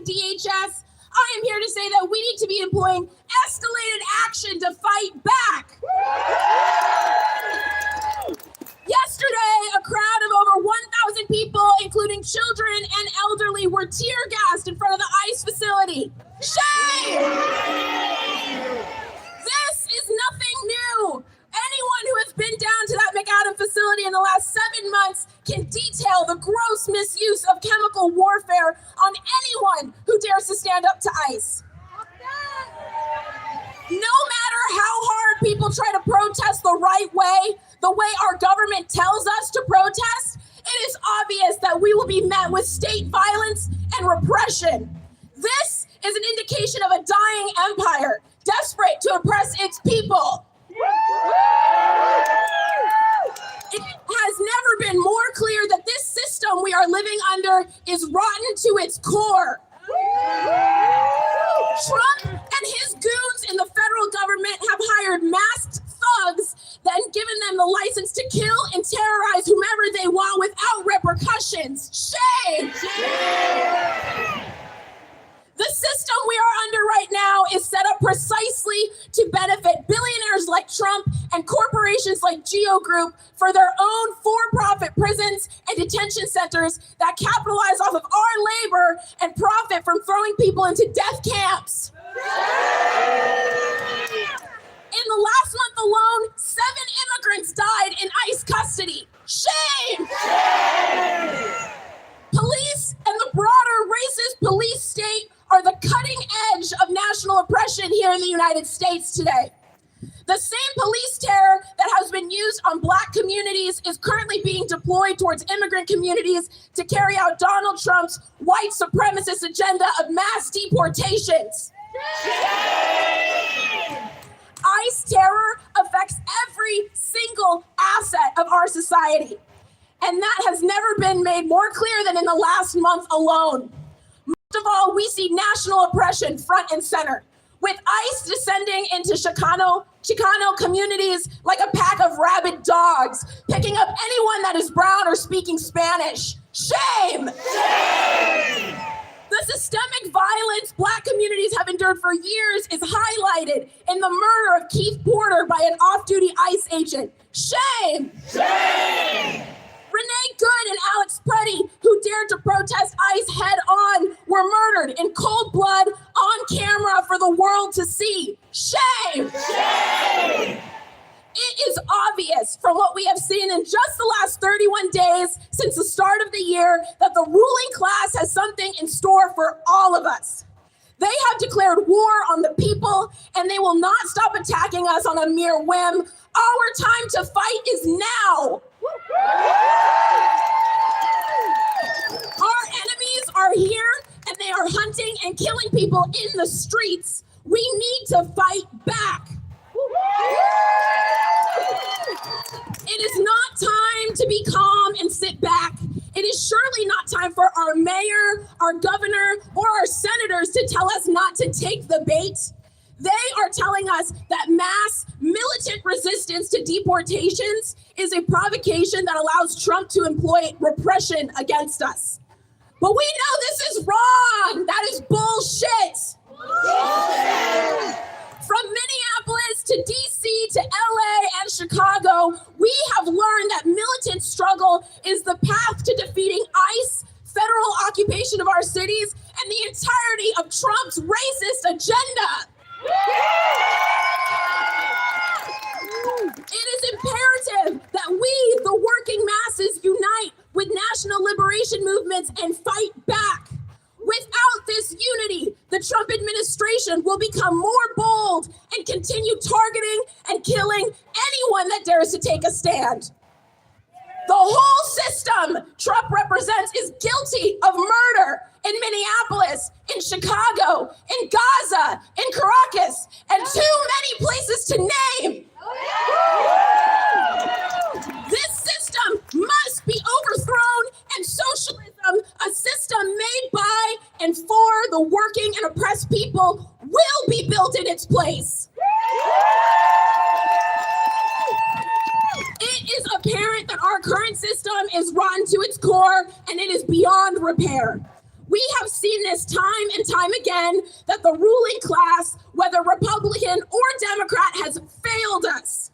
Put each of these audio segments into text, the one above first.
DHS, I am here to say that we need to be employing escalated action to fight back. Yesterday, a crowd of over 1,000 people, including children and elderly, were tear gassed in front of the ICE facility. Shame! This is nothing new. Anyone who has been down to that McAdam facility in the last 7 months can detail the gross misuse of chemical warfare on anyone who dares to stand up to ICE. No matter how hard people try to protest the right way, the way our government tells us to protest, it is obvious that we will be met with state violence and repression. This is an indication of a dying empire, desperate to oppress its people. It has never been more clear that this system we are living under is rotten to its core. Trump and his goons in the federal government have hired masked thugs, then given them the license to kill and terrorize whomever they want without repercussions. Shame! The system we are under right now is set up precisely to benefit billionaires like Trump and corporations like Geo Group for their own for-profit prisons and detention centers that capitalize off of our labor and profit from throwing people into death camps. In the last month alone, 7 immigrants died in ICE custody. Shame! Police and the broader racist police state are the cutting edge of national oppression here in the United States today. The same police terror that has been used on Black communities is currently being deployed towards immigrant communities to carry out Donald Trump's white supremacist agenda of mass deportations. ICE terror affects every single asset of our society. And that has never been made more clear than in the last month alone. Most of all, we see national oppression front and center, with ICE descending into Chicano communities like a pack of rabid dogs, picking up anyone that is brown or speaking Spanish. Shame! Shame! The systemic violence Black communities have endured for years is highlighted in the murder of Keith Porter by an off-duty ICE agent. Shame! Shame! Renee Good and Alex Preddy, who dared to protest ICE head-on, were murdered in cold blood on camera for the world to see. Shame! Shame! It is obvious from what we have seen in just the last 31 days since the start of the year that the ruling class has something in store for all of us. They have declared war on the people, and they will not stop attacking us on a mere whim. Our time to fight is now. Our enemies are here, and they are hunting and killing people in the streets. We need to fight back. It is not time to be calm and sit back. It is surely not time for our mayor, our governor, or our senators to tell us not to take the bait. They are telling us that mass militant resistance to deportations is a provocation that allows Trump to employ repression against us. But we know this is wrong. That is bullshit. From Minneapolis to DC to LA and Chicago, we have learned that militant struggle is the path to defeating ICE, federal occupation of our cities, and the entirety of Trump's racist agenda. It is imperative that we, the working masses, unite with national liberation movements and fight back. Without this unity, the Trump administration will become more bold and continue targeting and killing anyone that dares to take a stand. The whole system Trump represents is guilty of murder in Minneapolis, in Chicago, in Gaza, in Caracas, and too many places to name. This system must be overthrown, and socialism, a system made by and for the working and oppressed people, will be built in its place. It is apparent that our current system is rotten to its core, and it is beyond repair. We have seen this time and time again that the ruling class, whether Republican or Democrat, has failed us.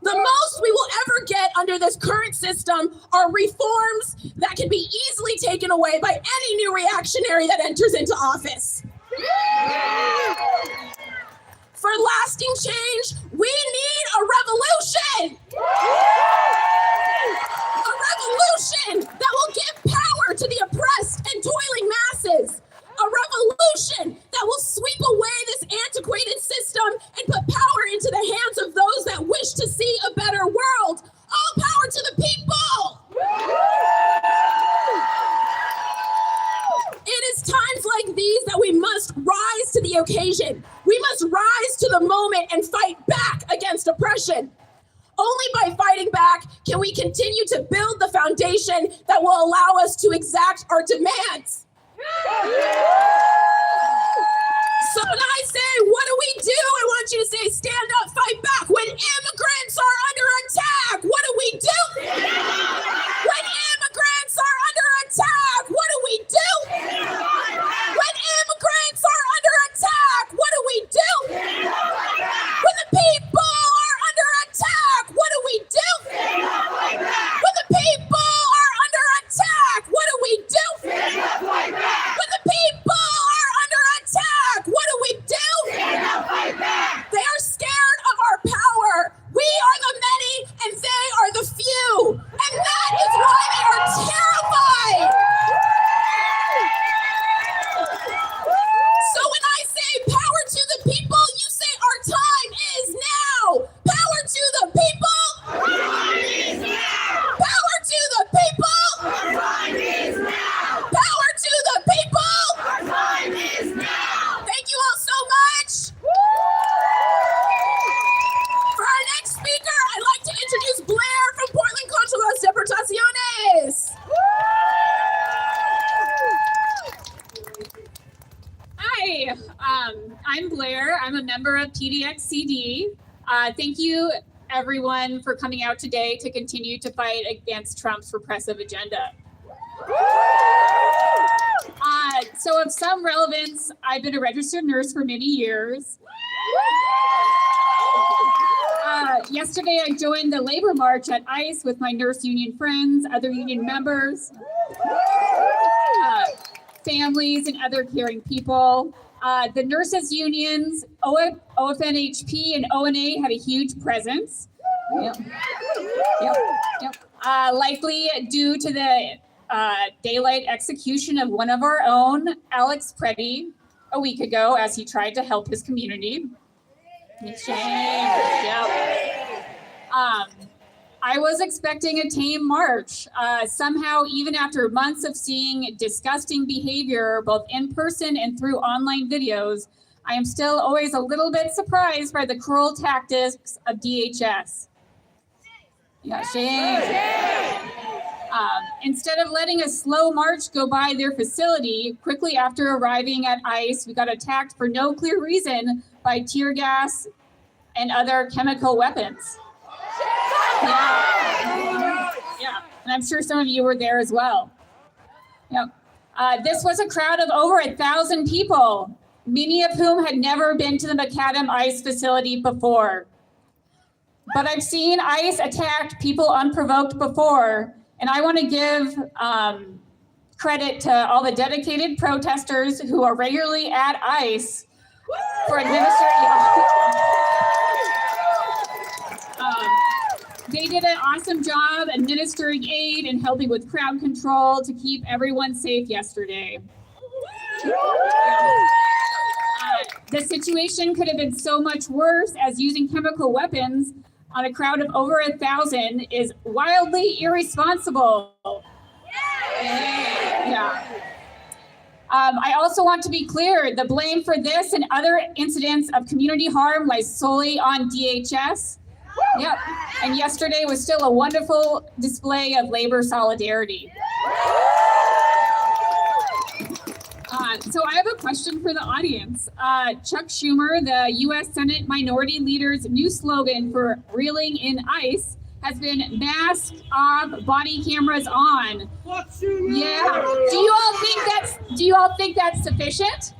The most we will ever get under this current system are reforms that can be easily taken away by any new reactionary that enters into office. For lasting change, we need a revolution. A revolution that will give power to the oppressed and toiling masses. A revolution that will sweep away this antiquated system and put power into the hands of those that wish to see a better world. All power to the people. It is times like these that we must rise to the occasion. We must rise to the moment and fight back against oppression. Only by fighting back can we continue to build the foundation that will allow us to exact our demands. So when I say, what do we do? I want you to say, stand up, fight back. When immigrants are under attack, what do we do? When immigrants are under attack, what do we do? When immigrants are under attack, what do we do? When the people are under attack, what do we do? When the people are under attack, what do we do? When the people are under attack, what do we do? They are scared of our power. We are the many and they are the few. And that is why they are terrified. So when I say power to the people, you say our time is now. Power to the people. Power to the people. Power to the people. Thank you all so much. For our next speaker, I'd like to introduce Blair from Portland Contra Las Deportaciones. Hi, I'm Blair. I'm a member of PDX CD. Thank you, everyone, for coming out today to continue to fight against Trump's repressive agenda. So of some relevance, I've been a registered nurse for many years. Yesterday, I joined the labor march at ICE with my nurse union friends, other union members, families, and other caring people. The nurses unions, OFNHP and ONA had a huge presence. Likely due to the daylight execution of one of our own, Alex Preddy, a week ago as he tried to help his community. Shame. I was expecting a tame march. Somehow, even after months of seeing disgusting behavior, both in person and through online videos, I am still always a little bit surprised by the cruel tactics of DHS. Shame. Instead of letting a slow march go by their facility, quickly after arriving at ICE, we got attacked for no clear reason by tear gas and other chemical weapons. Yeah, and I'm sure some of you were there as well. This was a crowd of over 1,000 people, many of whom had never been to the Macadam ICE facility before. But I've seen ICE attack people unprovoked before, and I want to give credit to all the dedicated protesters who are regularly at ICE for administering. They did an awesome job administering aid and helping with crowd control to keep everyone safe yesterday. The situation could have been so much worse, as using chemical weapons on a crowd of over 1,000 is wildly irresponsible. I also want to be clear, the blame for this and other incidents of community harm lies solely on DHS. And yesterday was still a wonderful display of labor solidarity. So I have a question for the audience. Chuck Schumer, the U.S. Senate Minority Leader's new slogan for reeling in ICE, has been masks off, body cameras on. Yeah. Do you all think that's sufficient?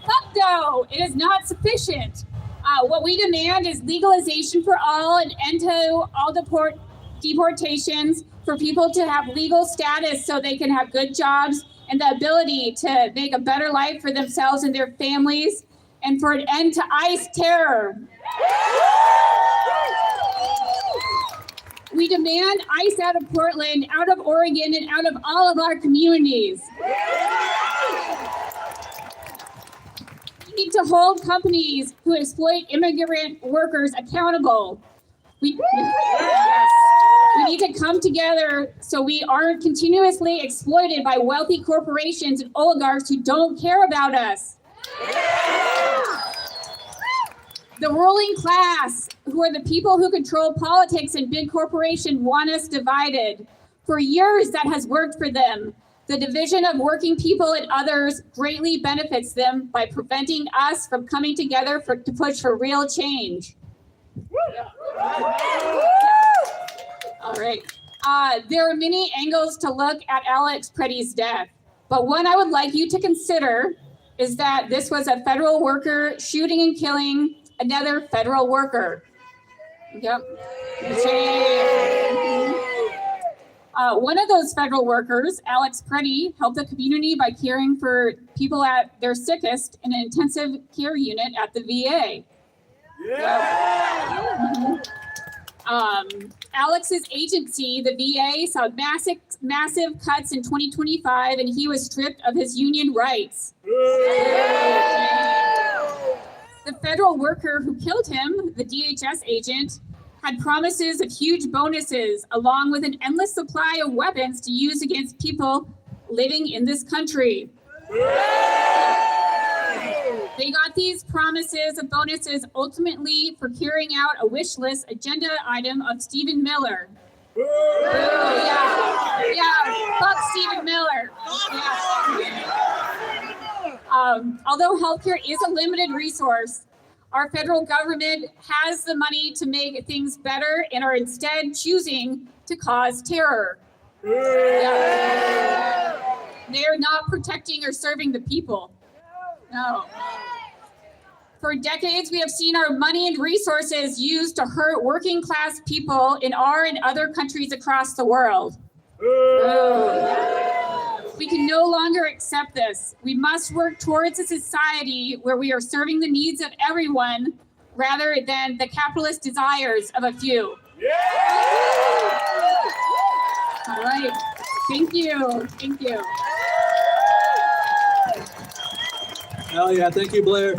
Fuck no, it is not sufficient. What we demand is legalization for all, and end to all deportations, for people to have legal status so they can have good jobs and the ability to make a better life for themselves and their families, and for an end to ICE terror. We demand ICE out of Portland, out of Oregon, and out of all of our communities. We need to hold companies who exploit immigrant workers accountable. We need to come together so we aren't continuously exploited by wealthy corporations and oligarchs who don't care about us. The ruling class, who are the people who control politics and big corporations, want us divided. For years, that has worked for them. The division of working people and others greatly benefits them by preventing us from coming together to push for real change. All right. There are many angles to look at Alex Preddy's death, but one I would like you to consider is that this was a federal worker shooting and killing another federal worker. Yep. One of those federal workers, Alex Preddy, helped the community by caring for people at their sickest in an intensive care unit at the VA. Yeah. Alex's agency, the VA, saw massive cuts in 2025, and he was stripped of his union rights. The federal worker who killed him, the DHS agent, had promises of huge bonuses, along with an endless supply of weapons to use against people living in this country. They got these promises of bonuses ultimately for carrying out a wish list agenda item of Stephen Miller. Fuck Stephen Miller. Although healthcare is a limited resource, our federal government has the money to make things better and are instead choosing to cause terror. They are not protecting or serving the people. No. For decades, we have seen our money and resources used to hurt working class people in our and other countries across the world. We can no longer accept this. We must work towards a society where we are serving the needs of everyone rather than the capitalist desires of a few. All right. Thank you. Thank you. Hell yeah, thank you, Blair.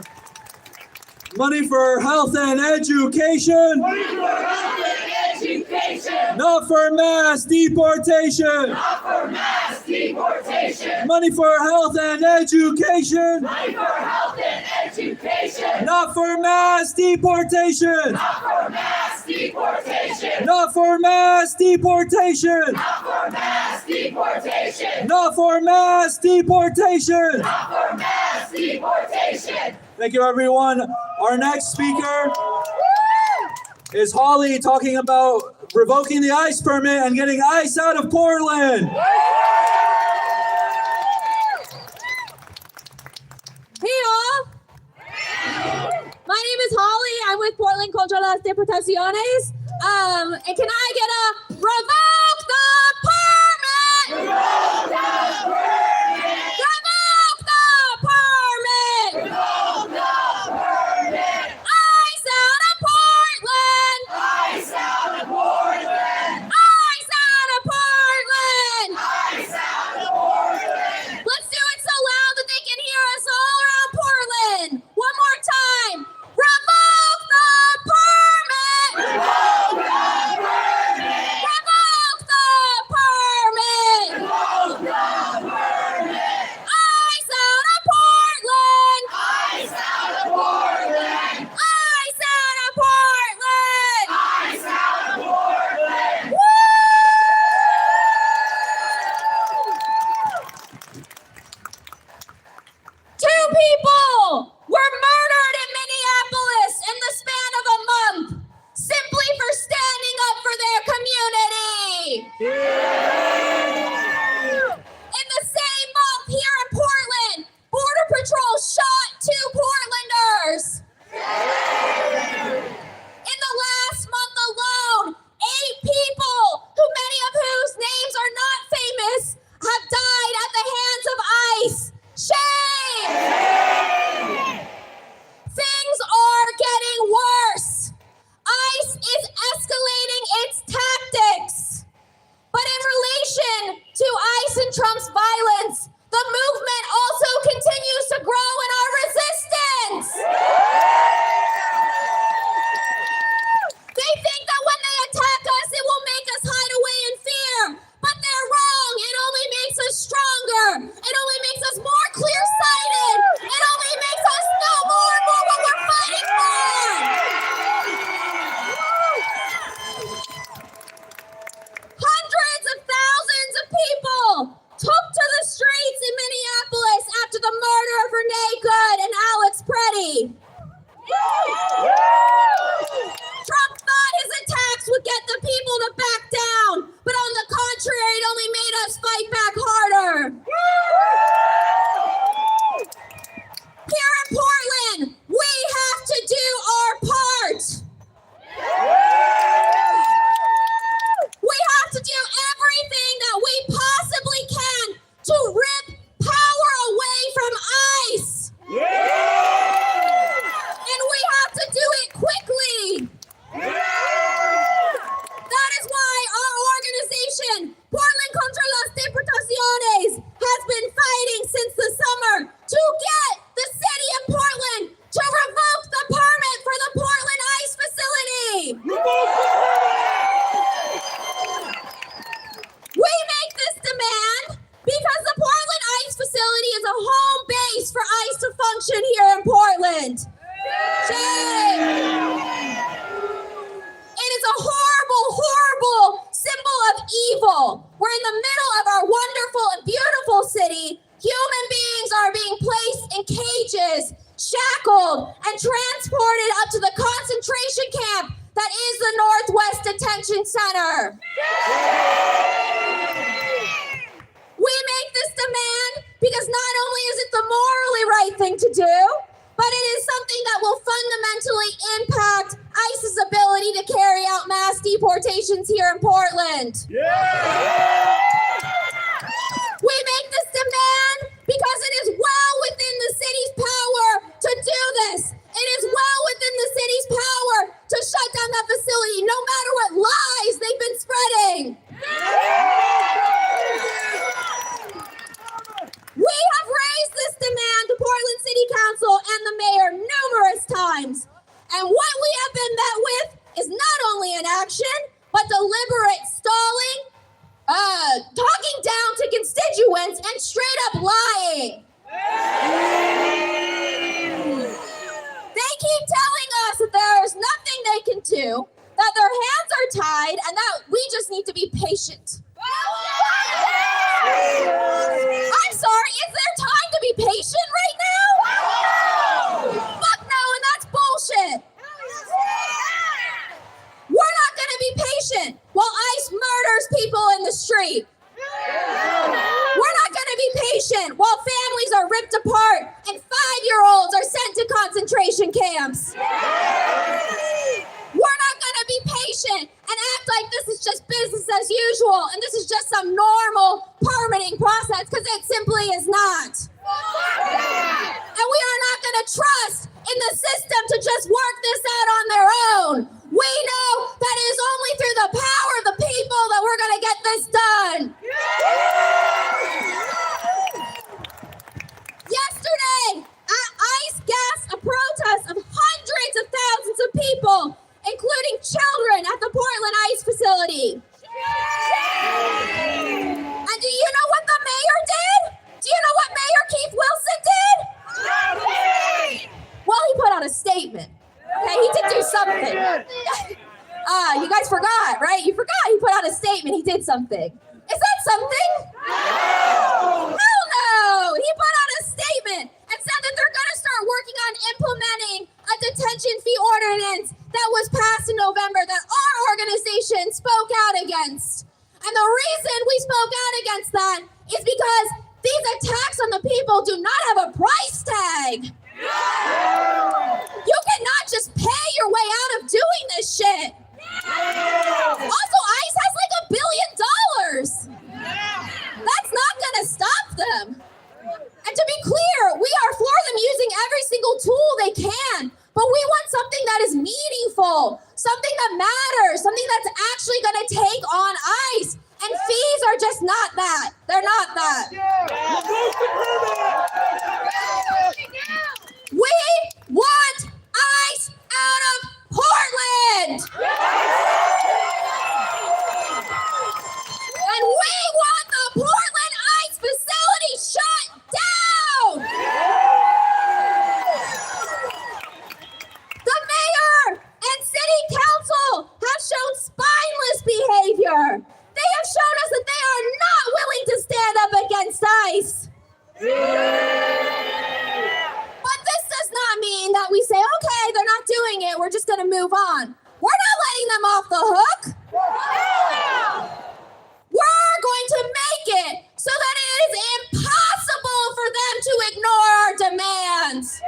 Money for health and education. Money for health and education. Not for mass deportation. Not for mass deportation. Money for health and education. Money for health and education. Not for mass deportation. Not for mass deportation. Not for mass deportation. Not for mass deportation. Not for mass deportation. Not for mass deportation. Thank you, everyone. Our next speaker is Holly, talking about revoking the ICE permit and getting ICE out of Portland. Hey all! My name is Holly. I'm with Portland contra las deportaciones. And can I get a revoke the permit? Revoke the permit. Revoke the permit. Revoke the permit. ICE out of Portland. ICE out of Portland. ICE out of Portland. ICE out of Portland. Let's do it so loud that they can hear us all around Portland. One more time. Revoke the permit. Revoke the permit. Revoke facility. Trump thought his attacks would get the people to back down, but on the contrary, it only made us fight back harder. Here in Portland, we have to do our part. We have to do everything that we possibly can to rip power away from ICE. And we have to do it quickly. That is why our organization, Portland contra las Deportaciones, has been fighting since the summer to get the city of Portland to revoke the permit for the Portland ICE facility. We make this demand because the Portland ICE facility is a home base for ICE to function here in Portland. Shame. It is a horrible, horrible symbol of evil. We're in the middle of our wonderful and beautiful city. Human beings are being placed in cages, shackled, and transported up to the concentration camp that is the Northwest Detention Center. We make this demand because not only is it the morally right thing to do, but it is something that will fundamentally impact ICE's ability to carry out mass deportations here in Portland. We make this demand because it is well within the city's power to do this. It is well within the city's power to shut down that facility, no matter what lies they've been spreading. We have raised this demand to Portland City Council and the mayor numerous times. And what we have been met with is not only inaction, but deliberate stalling, talking down to constituents, and straight up lying. They keep telling us that there is nothing they can do, that their hands are tied, and that we just need to be patient. I'm sorry, is there time to be patient right now? Fuck no, and that's bullshit. We're not gonna be patient while ICE murders people in the street. We're not gonna be patient while families are ripped apart and 5-year-olds are sent to concentration camps. We're not gonna be patient and act like this is just business as usual and this is just some normal permitting process, because it simply is not. And we are not gonna trust in the system to just work this out on their own. We know that it is only through the power of the people that we're gonna get this done. Yesterday, ICE gassed a protest of hundreds of thousands of people, including children, at the Portland ICE facility. And do you know what the mayor did? Do you know what Mayor Keith Wilson did? Well, he put out a statement. Okay, he did do something. You guys forgot, right? You forgot he put out a statement. He did something. Is that something? No! Hell no! He put out a statement and said that they're going to start working on implementing a detention fee ordinance that was passed in November that our organization spoke out against. And the reason we spoke out against that is because these attacks on the people do not have a price tag. You cannot just pay your way out of doing this shit. Also, ICE has like $1 billion. That's not gonna stop them. And to be clear, we are for them using every single tool they can, but we want something that is meaningful, something that matters, something that's actually gonna take on ICE. And fees are just not that. They're not that. We move on. We're not letting them off the hook. We're going to make it so that it is impossible for them to ignore our demands.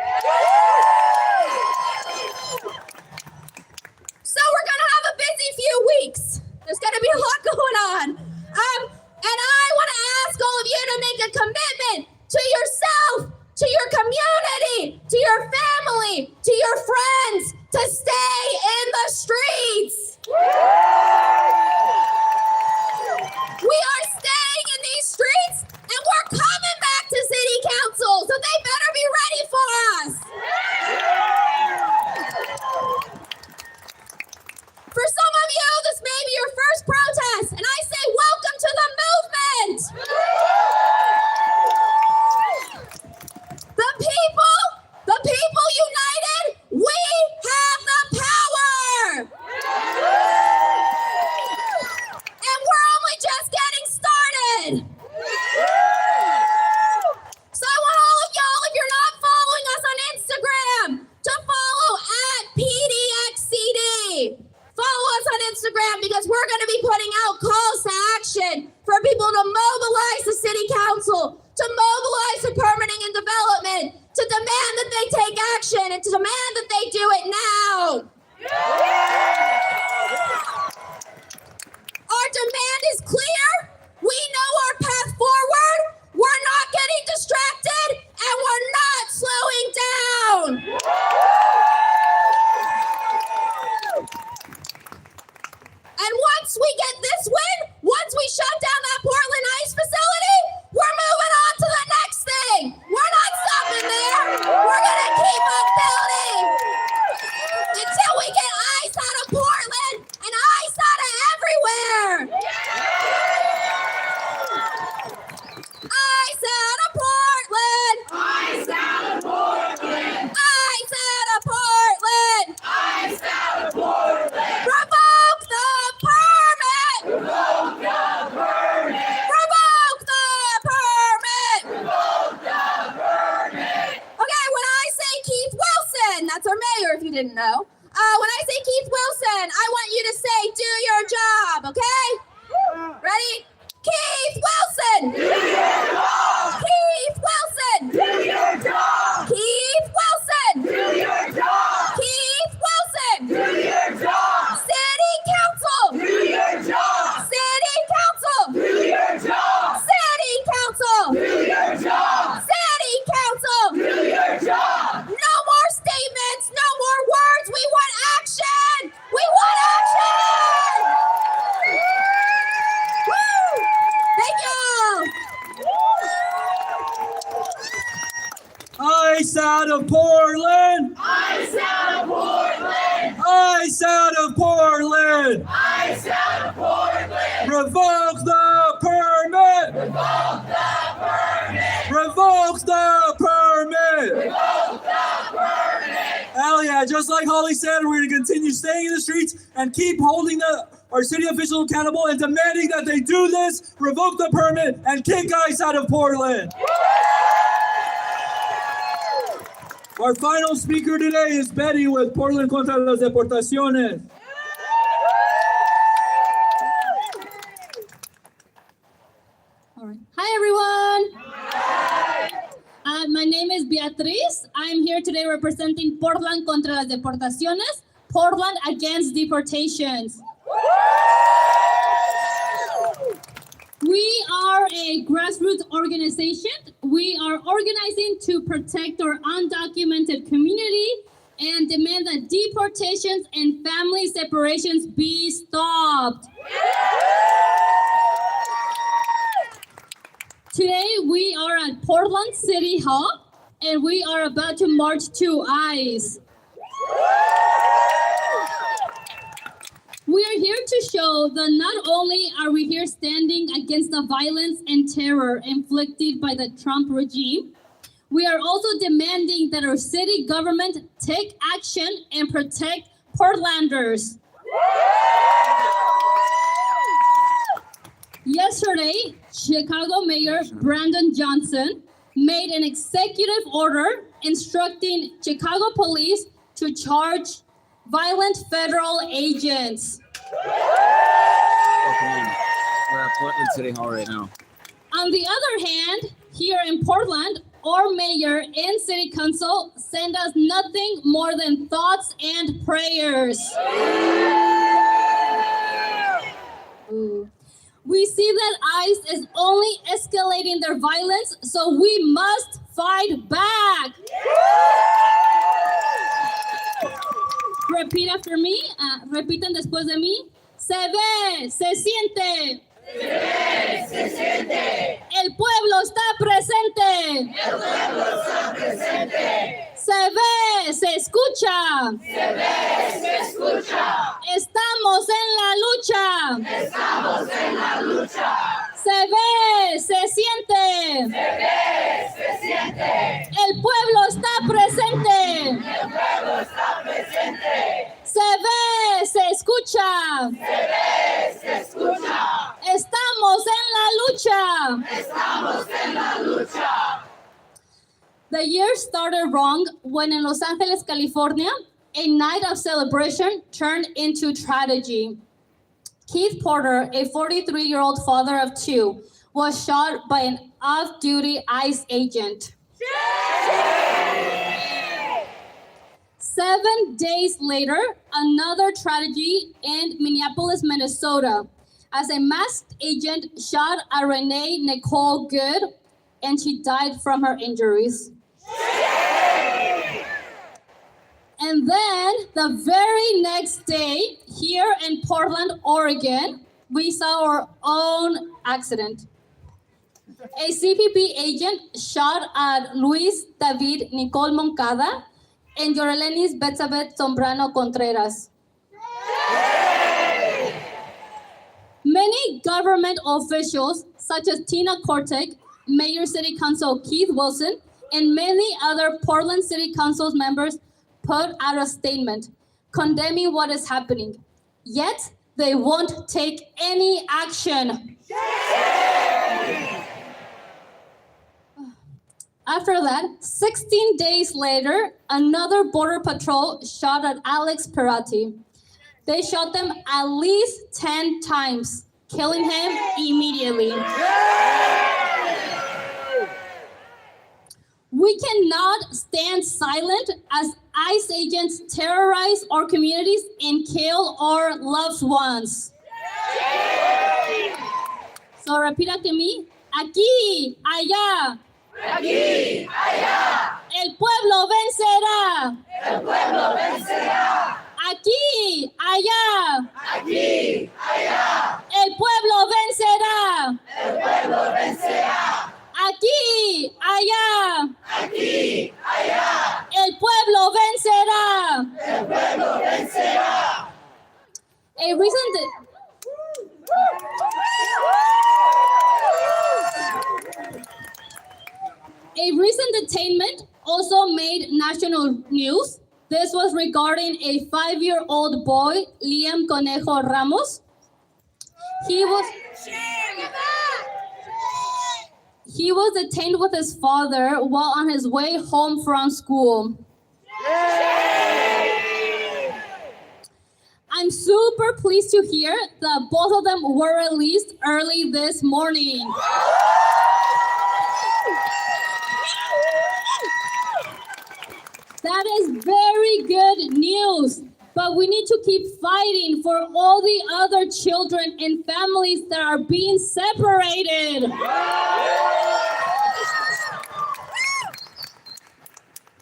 So we're going to have a busy few weeks. There's going to be a lot going on. And I want to ask all of you to make a commitment to yourself, to your community, to your family, to your friends, to stay in the streets. We are staying in these streets, and we're coming back to city council, so they better be ready for us. For some of you, this may be your first protest, and I say welcome to the movement. The people united, we have the power. And we're only just getting started. So I want all of y'all, if you're not following us on Instagram, to follow at PDXCD. Follow us on Instagram because we're going to be putting out calls to action for people to mobilize the city council, to mobilize the permitting and development, to demand that they take action and to demand that they do it now. Our demand is clear. We know our path forward. We're not getting distracted and we're not slowing down. And once we get this win, once we shut down that Portland ICE facility, we're moving on to the next thing. We're not stopping there. We're going to keep on building until we get ICE out of Portland and ICE out of everywhere. ICE out of Portland. Ice out of Portland. ICE out of Portland. Ice out of Portland. Revoke the permit. Revoke the permit. Revoke the permit. Revoke the permit. Okay, when I say Keith Wilson, that's our mayor if you didn't know. When I say Keith Wilson, I want you to say, do your job, okay? Ready? Keith Wilson! Do your job. Keith Wilson! Do your job. Keith Wilson! Do your job. Keith Wilson! Do your job. City Council! Do your job. City Council! Do your job. City Council! Do your job. City Council! Do your job. No more statements, no more words. We want action. We want action. Woo! Thank you. Ice out of Portland! Ice out of Portland. Ice out of Portland! Ice out of Portland. Revoke the permit! Revoke the permit. Revoke the permit! Revoke the permit. Hell yeah, just like Holly said, we're going to continue staying in the streets and keep holding our city officials accountable and demanding that they do this, revoke the permit, and kick ICE out of Portland. Our final speaker today is Betty with Portland contra las deportaciones. All right. Hi, everyone. My name is Beatriz. I'm here today representing Portland contra las deportaciones, Portland against deportations. We are a grassroots organization. We are organizing to protect our undocumented community and demand that deportations and family separations be stopped. Today, we are at Portland City Hall, and we are about to march to ICE. We are here to show that not only are we here standing against the violence and terror inflicted by the Trump regime, we are also demanding that our city government take action and protect Portlanders. Yesterday, Chicago Mayor Brandon Johnson made an executive order instructing Chicago police to charge violent federal agents. Oh, come on. We're at Portland City Hall right now. On the other hand, here in Portland, our mayor and city council send us nothing more than thoughts and prayers. Ooh. We see that ICE is only escalating their violence, so we must fight back. Repeat after me. Repitan después de mí. Se ve, se siente. Se siente. El pueblo está presente. El pueblo está presente. Se ve, se escucha. Se ve, se escucha. Estamos en la lucha. Estamos en la lucha. Se ve, se siente. Se ve, se siente. El pueblo está presente. El pueblo está presente. Se ve, se escucha. Se ve, se escucha. Estamos en la lucha. Estamos en la lucha. The year started wrong when in Los Angeles, California, a night of celebration turned into tragedy. Keith Porter, a 43-year-old father of two, was shot by an off-duty ICE agent. 7 days later, another tragedy in Minneapolis, Minnesota, as a masked agent shot at Renee Nicole Good, and she died from her injuries. And then the very next day, here in Portland, Oregon, we saw our own accident. A CPP agent shot at Luis David Nicole Moncada and Yorelenis Betsabeth Sombrano Contreras. Many government officials, such as Tina Kortek, Mayor City Council Keith Wilson, and many other Portland City Council members put out a statement condemning what is happening. Yet, they won't take any action. After that, 16 days later, another Border Patrol shot at Alex Perati. They shot them at least 10 times, killing him immediately. We cannot stand silent as ICE agents terrorize our communities and kill our loved ones. So repeat after me. Aquí, allá. Aquí, allá. El pueblo vencerá. El pueblo vencerá. Aquí, allá. Aquí, allá. El pueblo vencerá. El pueblo vencerá. Aquí, allá. Aquí, allá. El pueblo vencerá. El pueblo vencerá. A recent detainment also made national news. This was regarding a 5-year-old boy, Liam Conejo Ramos. He was detained with his father while on his way home from school. I'm super pleased to hear that both of them were released early this morning. That is very good news, but we need to keep fighting for all the other children and families that are being separated.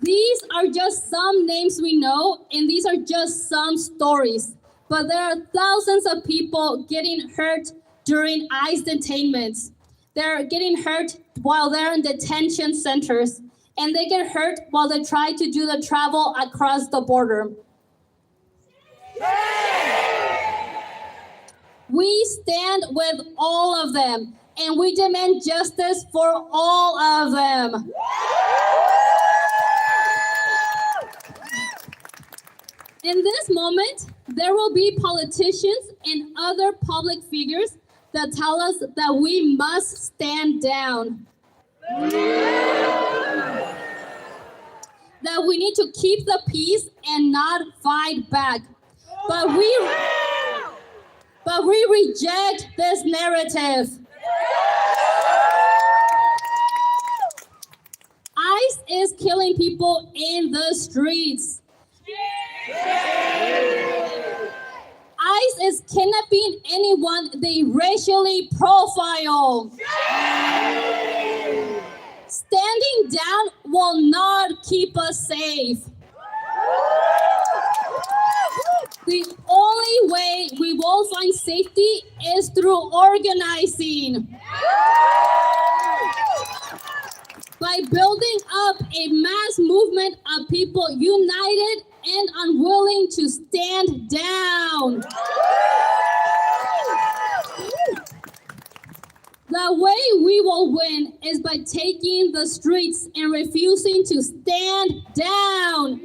These are just some names we know, and these are just some stories, but there are thousands of people getting hurt during ICE detainments. They're getting hurt while they're in detention centers, and they get hurt while they try to do the travel across the border. We stand with all of them, and we demand justice for all of them. In this moment, there will be politicians and other public figures that tell us that we must stand down. That that we need to keep the peace and not fight back. But we reject this narrative. ICE is killing people in the streets. ICE is kidnapping anyone they racially profile. Standing down will not keep us safe. The only way we will find safety is through organizing. By building up a mass movement of people united and unwilling to stand down. The way we will win is by taking the streets and refusing to stand down.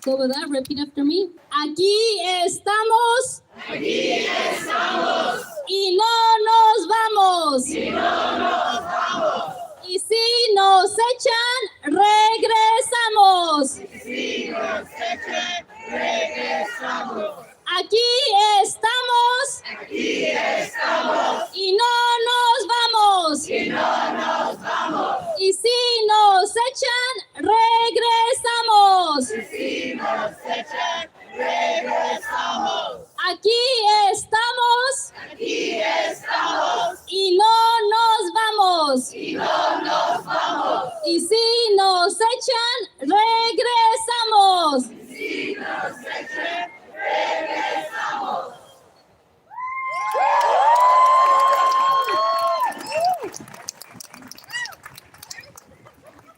So with that, repeat after me. Aquí estamos. Aquí estamos. Y no nos vamos. Y no nos vamos. Y si nos echan, regresamos. Y si nos echan, regresamos. Aquí estamos. Aquí estamos. Y no nos vamos. Y no nos vamos. Y si nos echan, regresamos. Y si nos echan, regresamos. Aquí estamos. Aquí estamos. Y no nos vamos. Y no nos vamos. Y si nos echan, regresamos. Y si nos echan, regresamos.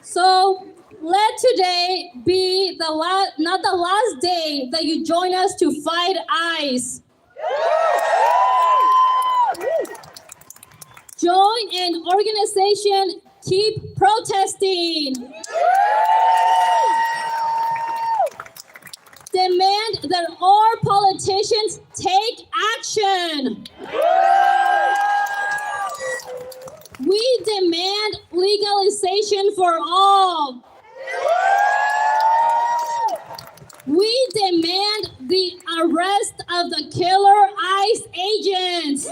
So let today be the not the last day that you join us to fight ICE. Join an organization, keep protesting. Demand that our politicians take action. We demand legalization for all. We demand the arrest of the killer ICE agents.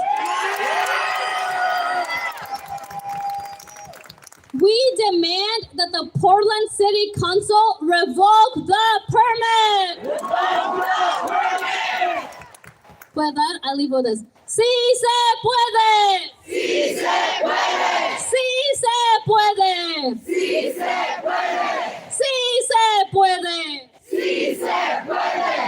We demand that the Portland City Council revoke the permit. With that, I leave with this. ¡Sí se puede! ¡Sí se puede! ¡Sí se puede! ¡Sí se puede! ¡Sí se puede! ¡Sí se puede!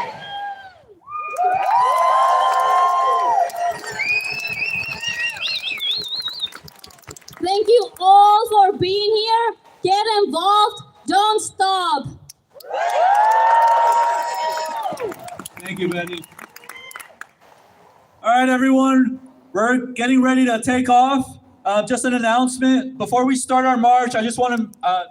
Thank you all for being here. Get involved. Don't stop. Thank you, Betty. All right, everyone, we're getting ready to take off. Just an announcement. Before we start our march, I just want to,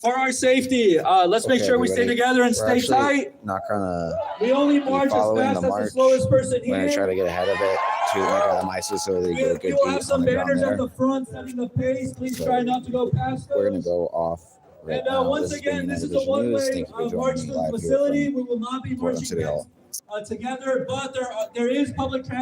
for our safety, let's make sure we stay together and stay tight. Not gonna We only march as following fast the as the march. slowest person We're gonna try here. to get ahead of it to make all the mices so they get a good We will have beat on some the ground banners there. at the front setting the pace. Please So try not to go past those. We're gonna go off right And now. once This has been again, this United is a Vision News. one-way Thank you for march joining to me the live here facility. from We will not be Portland marching City Hall. together, but there is public transit.